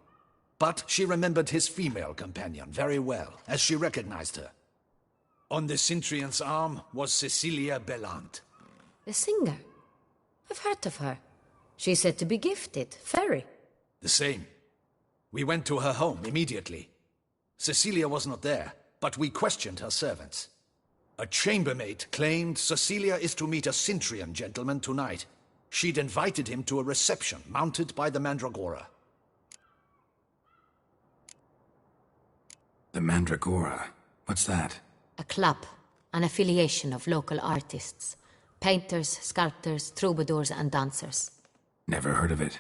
But she remembered his female companion very well, as she recognized her. On the Cintrian's arm was Cecilia Bellant. The singer? I've heard of her. She's said to be gifted. Fairy. The same. We went to her home immediately. Cecilia was not there, but we questioned her servants. A chambermaid claimed Cecilia is to meet a Cintrian gentleman tonight. She'd invited him to a reception mounted by the Mandragora. The Mandragora? What's that? A club, an affiliation of local artists. Painters, sculptors, troubadours and dancers. Never heard of it.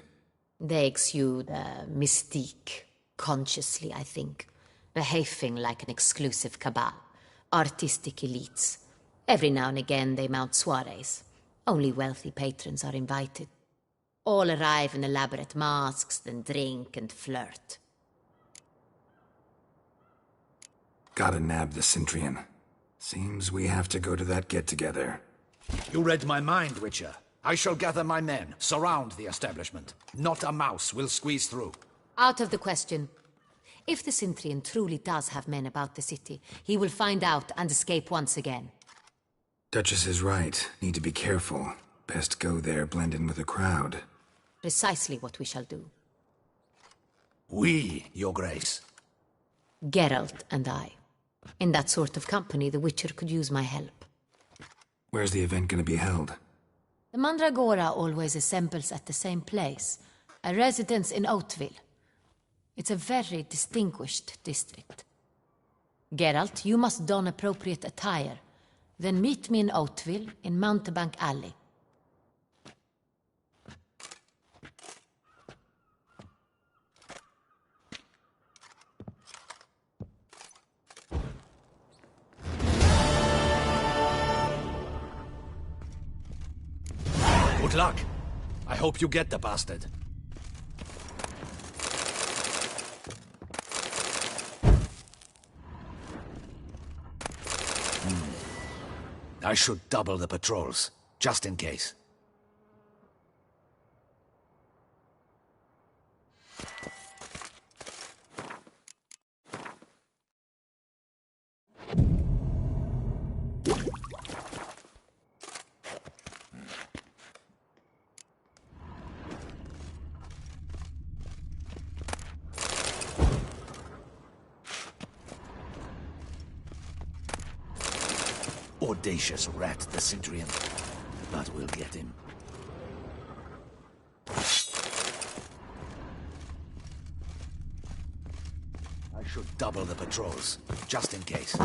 They exude mystique, consciously, I think. Behaving like an exclusive cabal. Artistic elites. Every now and again they mount soirees. Only wealthy patrons are invited. All arrive in elaborate masks, then drink and flirt. Gotta nab the Cintrian. Seems we have to go to that get-together. You read my mind, Witcher. I shall gather my men, surround the establishment. Not a mouse will squeeze through. Out of the question. If the Cintrian truly does have men about the city, he will find out and escape once again. Duchess is right. Need to be careful. Best go there, blend in with the crowd. Precisely what we shall do. We, Your Grace. Geralt and I. In that sort of company, the Witcher could use my help. Where's the event gonna be held? The Mandragora always assembles at the same place. A residence in Oatville. It's a very distinguished district. Geralt, you must don appropriate attire. Then meet me in Oatville, in Mountebank Alley. Good luck. I hope you get the bastard. I should double the patrols, just in case. Audacious rat, the Cintrian. But we'll get him. I should double the patrols, just in case.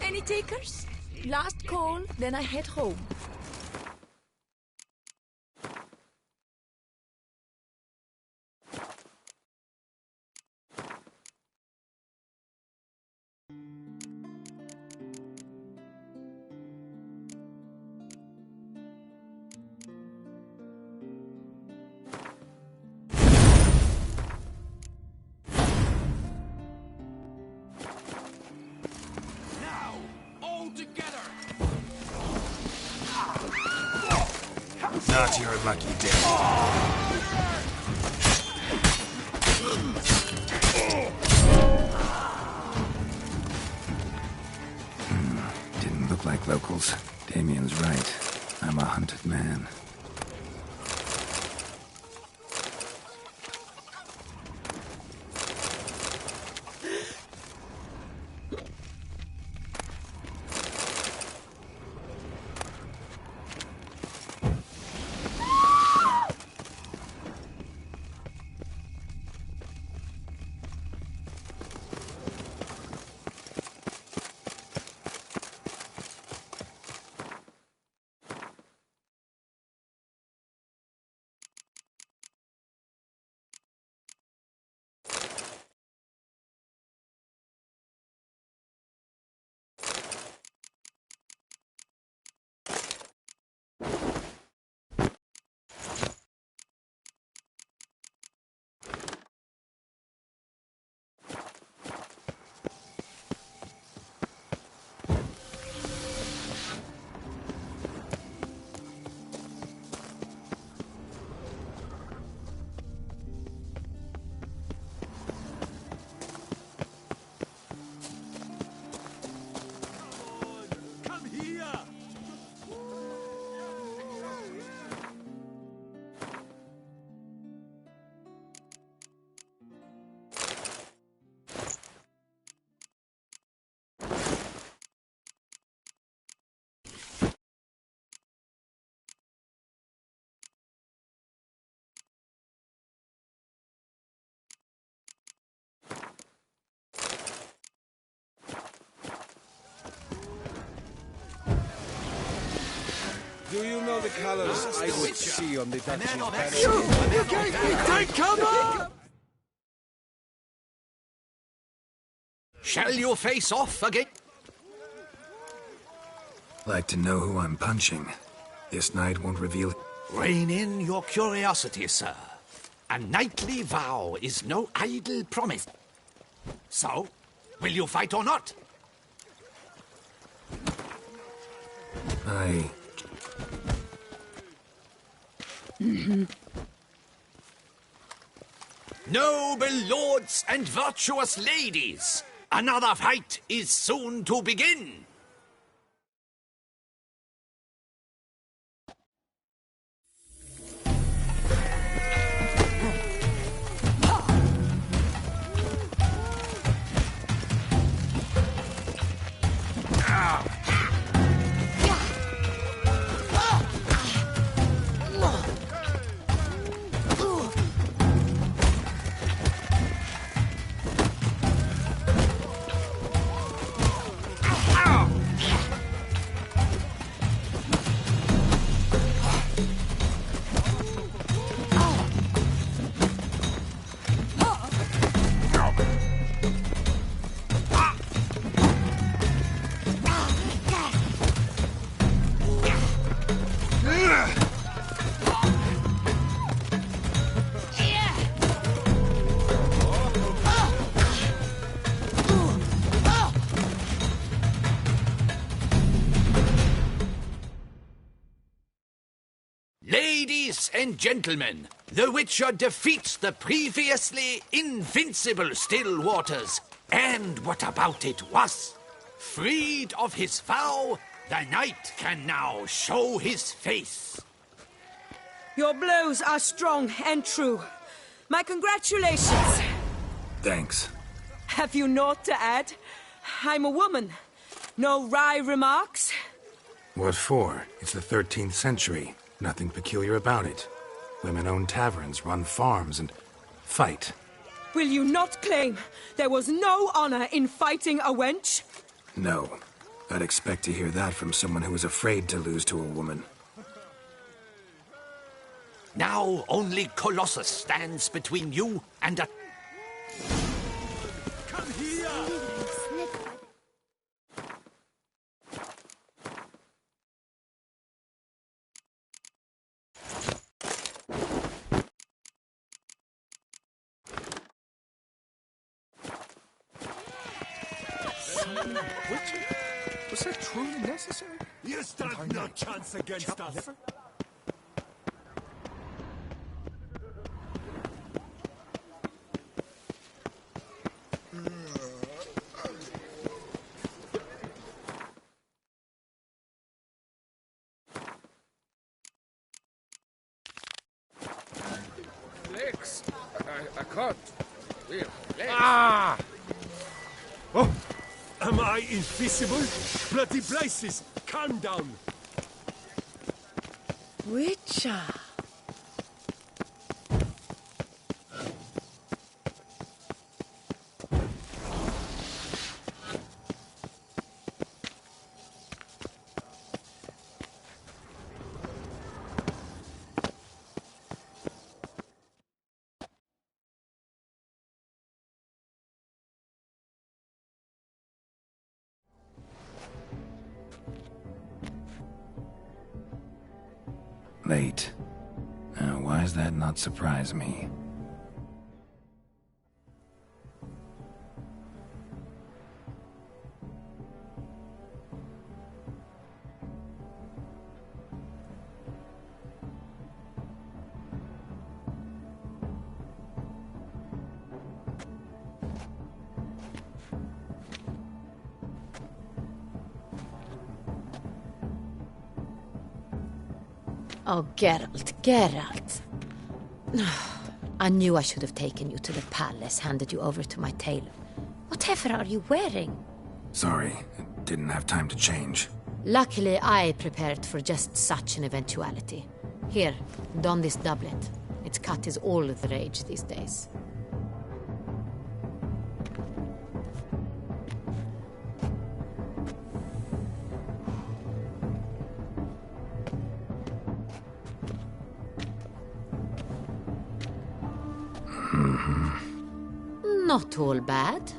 Any takers? Last call, then I head home. Not your lucky day. Didn't look like locals. Damien's right. I'm a hunted man. Do you know the colors I would see on the Duchy's banner? You gave me great cover! Shall you face off again? Like to know who I'm punching. This night won't reveal it. Rein in your curiosity, sir. A knightly vow is no idle promise. So, will you fight or not? Noble lords and virtuous ladies, another fight is soon to begin. Ladies and gentlemen, the Witcher defeats the previously invincible Still Waters. And what about it was? Freed of his vow, the knight can now show his face. Your blows are strong and true. My congratulations. Thanks. Have you naught to add? I'm a woman. No wry remarks? What for? It's the 13th century. Nothing peculiar about it. Women own taverns, run farms, and fight. Will you not claim there was no honor in fighting a wench? No. I'd expect to hear that from someone who was afraid to lose to a woman. Now only Colossus stands between you and a... Come here! Was that truly necessary? You stand no chance against us. Legs. I can't. Legs. Ah! Oh! Am I invisible? Bloody blazes! Calm down! Witcher. Late. Why does that not surprise me? Oh, Geralt, Geralt. I knew I should have taken you to the palace, handed you over to my tailor. Whatever are you wearing? Sorry, didn't have time to change. Luckily, I prepared for just such an eventuality. Here, don this doublet. Its cut is all the rage these days. Not all bad.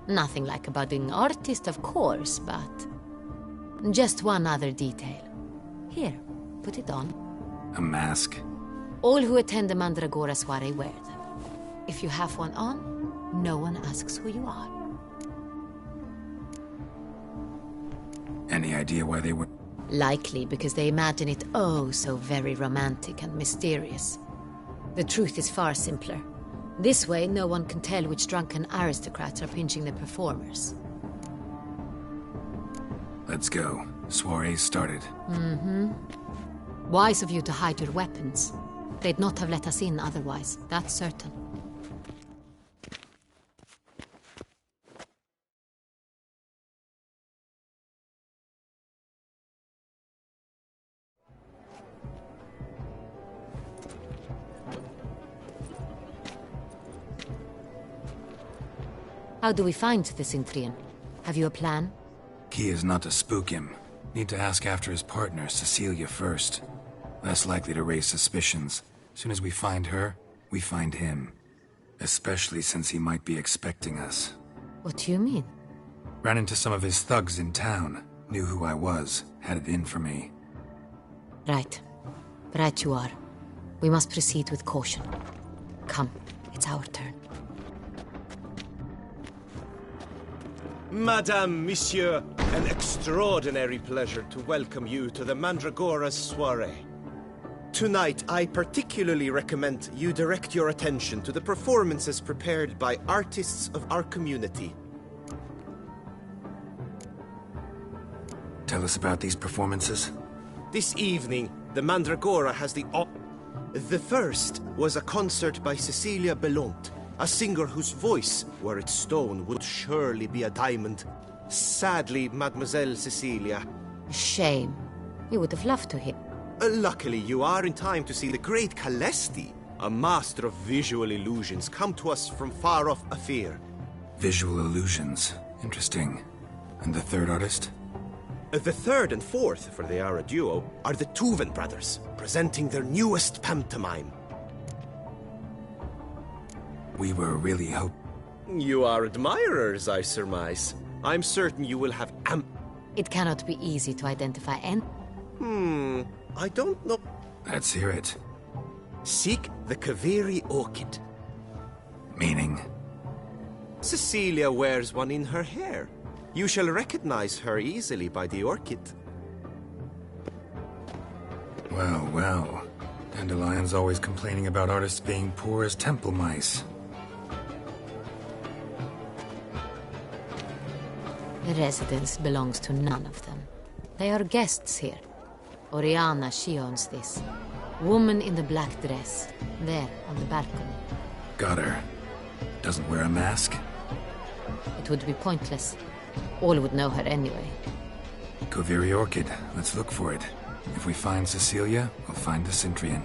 Nothing like a budding artist, of course, but... just one other detail. Here, put it on. A mask? All who attend the Mandragora soiree wear them. If you have one on, no one asks who you are. Any idea why they were... Likely because they imagine it oh so very romantic and mysterious. The truth is far simpler. This way, no one can tell which drunken aristocrats are pinching the performers. Let's go. Soiree's started. Mm-hmm. Wise of you to hide your weapons. They'd not have let us in otherwise, that's certain. How do we find the Cintrian? Have you a plan? Key is not to spook him. Need to ask after his partner, Cecilia, first. Less likely to raise suspicions. Soon as we find her, we find him. Especially since he might be expecting us. What do you mean? Ran into some of his thugs in town. Knew who I was. Had it in for me. Right. Right you are. We must proceed with caution. Come, it's our turn. Madame, Monsieur, an extraordinary pleasure to welcome you to the Mandragora's soiree. Tonight, I particularly recommend you direct your attention to the performances prepared by artists of our community. Tell us about these performances. This evening, the Mandragora has the first was a concert by Cecilia Belont, a singer whose voice, were it stone, would surely be a diamond. Sadly, Mademoiselle Cecilia. Shame. You would have loved to hear. Luckily, you are in time to see the great Calesti, a master of visual illusions, come to us from far off Afir. Visual illusions. Interesting. And the third artist? The third and fourth, for they are a duo, are the Tuven brothers, presenting their newest pantomime. We were really You are admirers, I surmise. I'm certain you will have It cannot be easy to identify and... I don't know. Let's hear it. Seek the Kaviri orchid. Meaning? Cecilia wears one in her hair. You shall recognize her easily by the orchid. Well, well. Dandelion's always complaining about artists being poor as temple mice. The residence belongs to none of them. They are guests here. Oriana, she owns this. Woman in the black dress. There, on the balcony. Got her. Doesn't wear a mask? It would be pointless. All would know her anyway. Kaviri Orchid. Let's look for it. If we find Cecilia, we'll find the Cintrian.